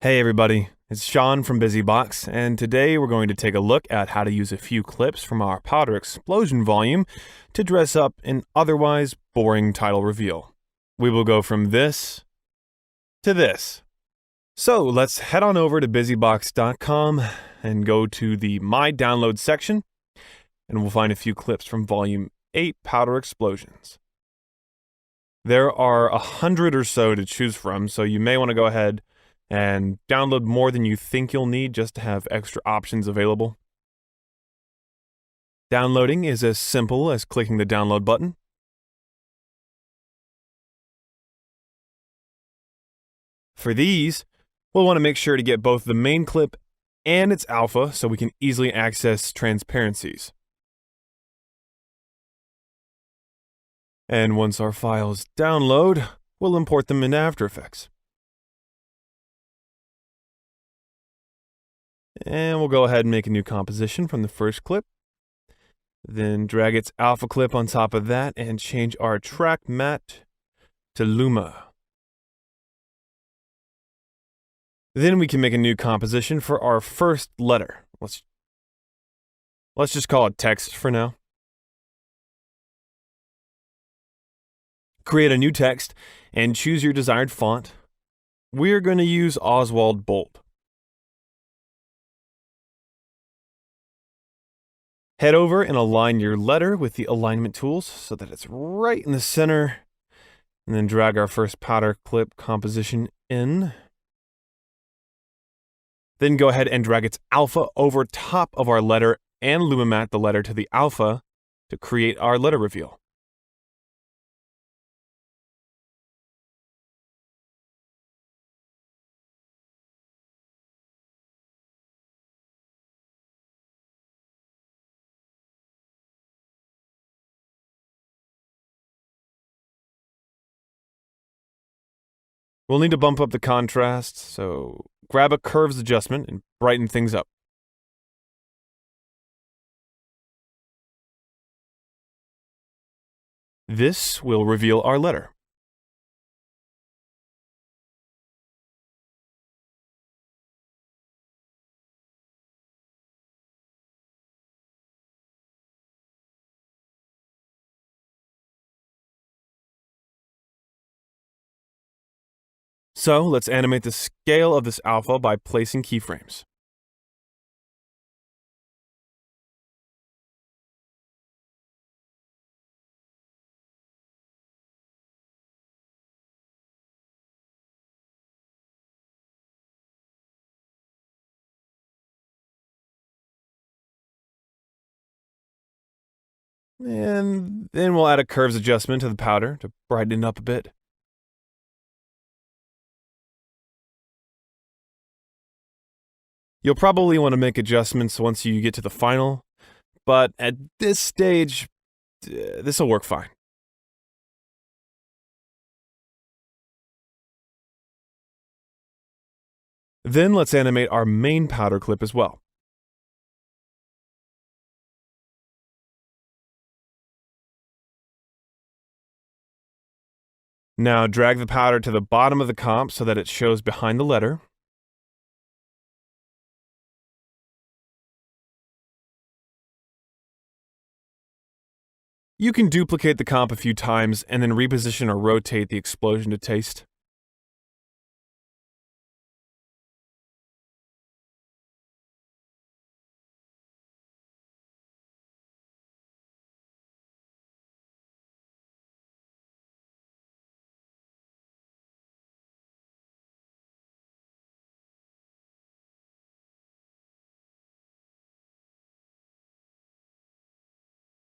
Hey everybody, it's Sean from BusyBox, and today we're going to take a look at how to use a few clips from our Powder Explosion volume to dress up an otherwise boring title reveal. We will go from this to this. So let's head on over to busybox.com and go to the My Download section, and we'll find a few clips from Volume 8 Powder Explosions. There are 100 or so to choose from, so you may want to go ahead and download more than you think you'll need just to have extra options available. Downloading is as simple as clicking the download button. For these, we'll want to make sure to get both the main clip and its alpha so we can easily access transparencies. And once our files download, we'll import them into After Effects. And we'll go ahead and make a new composition from the first clip. Then drag its alpha clip on top of that and change our track matte to Luma. Then we can make a new composition for our first letter. Let's just call it text for now. Create a new text and choose your desired font. We're going to use Oswald Bold. Head over and align your letter with the alignment tools so that it's right in the center, and then drag our first powder clip composition in. Then go ahead and drag its alpha over top of our letter and Lumimat the letter to the alpha to create our letter reveal. We'll need to bump up the contrast, so grab a curves adjustment and brighten things up. This will reveal our letter. So let's animate the scale of this alpha by placing keyframes. And then we'll add a curves adjustment to the powder to brighten it up a bit. You'll probably want to make adjustments once you get to the final, but at this stage, this will work fine. Then let's animate our main powder clip as well. Now drag the powder to the bottom of the comp so that it shows behind the letter. You can duplicate the comp a few times and then reposition or rotate the explosion to taste.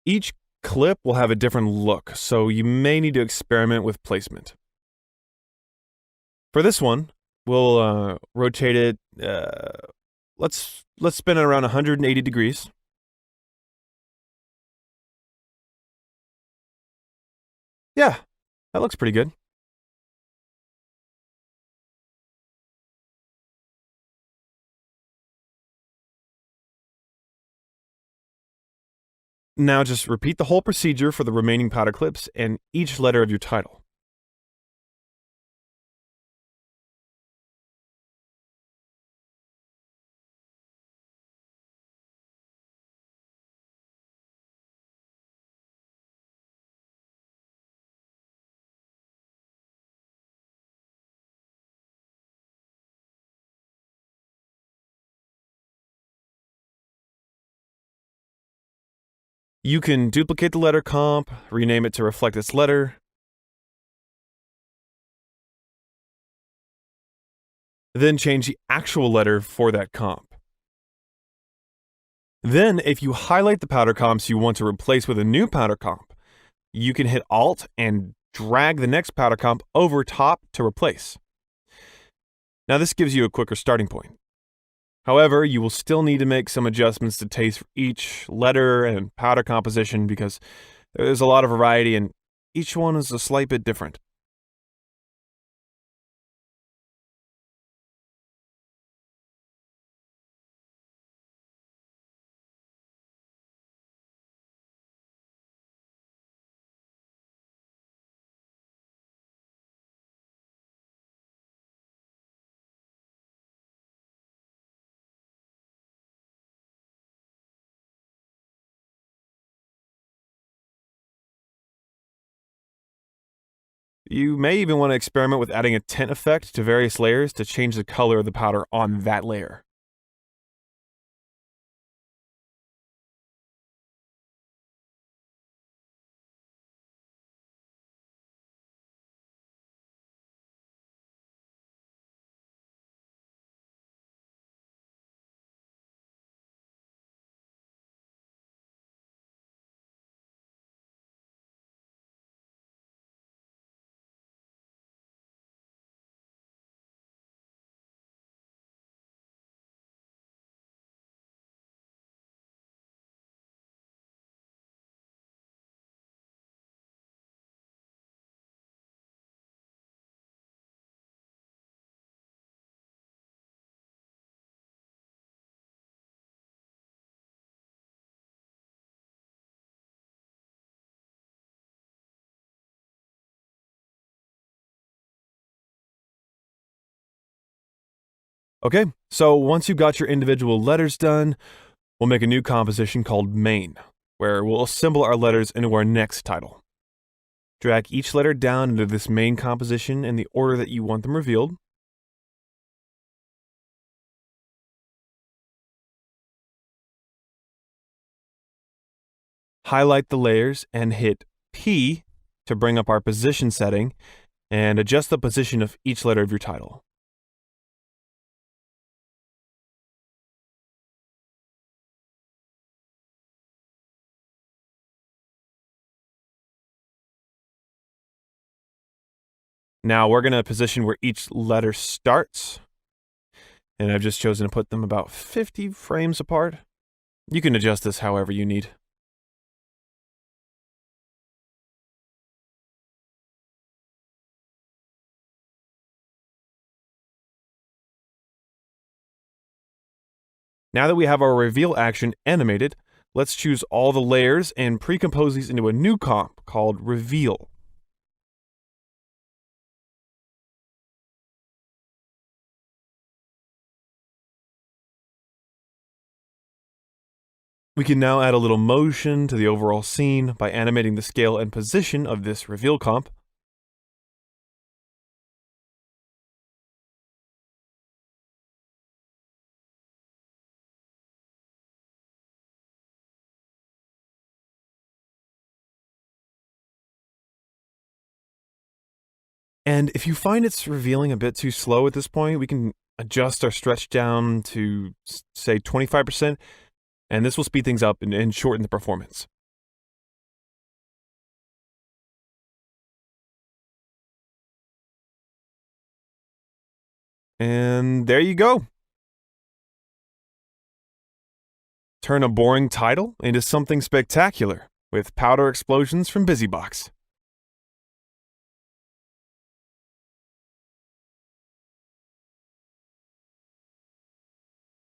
Each clip will have a different look, so you may need to experiment with placement. For this one, we'll rotate it. Let's spin it around 180 degrees. Yeah, that looks pretty good. Now just repeat the whole procedure for the remaining powder clips and each letter of your title. You can duplicate the letter comp, rename it to reflect its letter. Then change the actual letter for that comp. Then, if you highlight the powder comps you want to replace with a new powder comp, you can hit Alt and drag the next powder comp over top to replace. Now this gives you a quicker starting point. However, you will still need to make some adjustments to taste for each letter and powder composition because there's a lot of variety and each one is a slight bit different. You may even want to experiment with adding a tint effect to various layers to change the color of the powder on that layer. Okay, so once you've got your individual letters done, we'll make a new composition called main, where we'll assemble our letters into our next title. Drag each letter down into this main composition in the order that you want them revealed. Highlight the layers and hit P to bring up our position setting and adjust the position of each letter of your title. Now we're going to position where each letter starts, and I've just chosen to put them about 50 frames apart. You can adjust this however you need. Now that we have our reveal action animated, let's choose all the layers and pre-compose these into a new comp called Reveal. We can now add a little motion to the overall scene by animating the scale and position of this reveal comp. And if you find it's revealing a bit too slow at this point, we can adjust our stretch down to, say, 25%, and this will speed things up and shorten the performance. And there you go. Turn a boring title into something spectacular with PowderExplosions from BusyBox.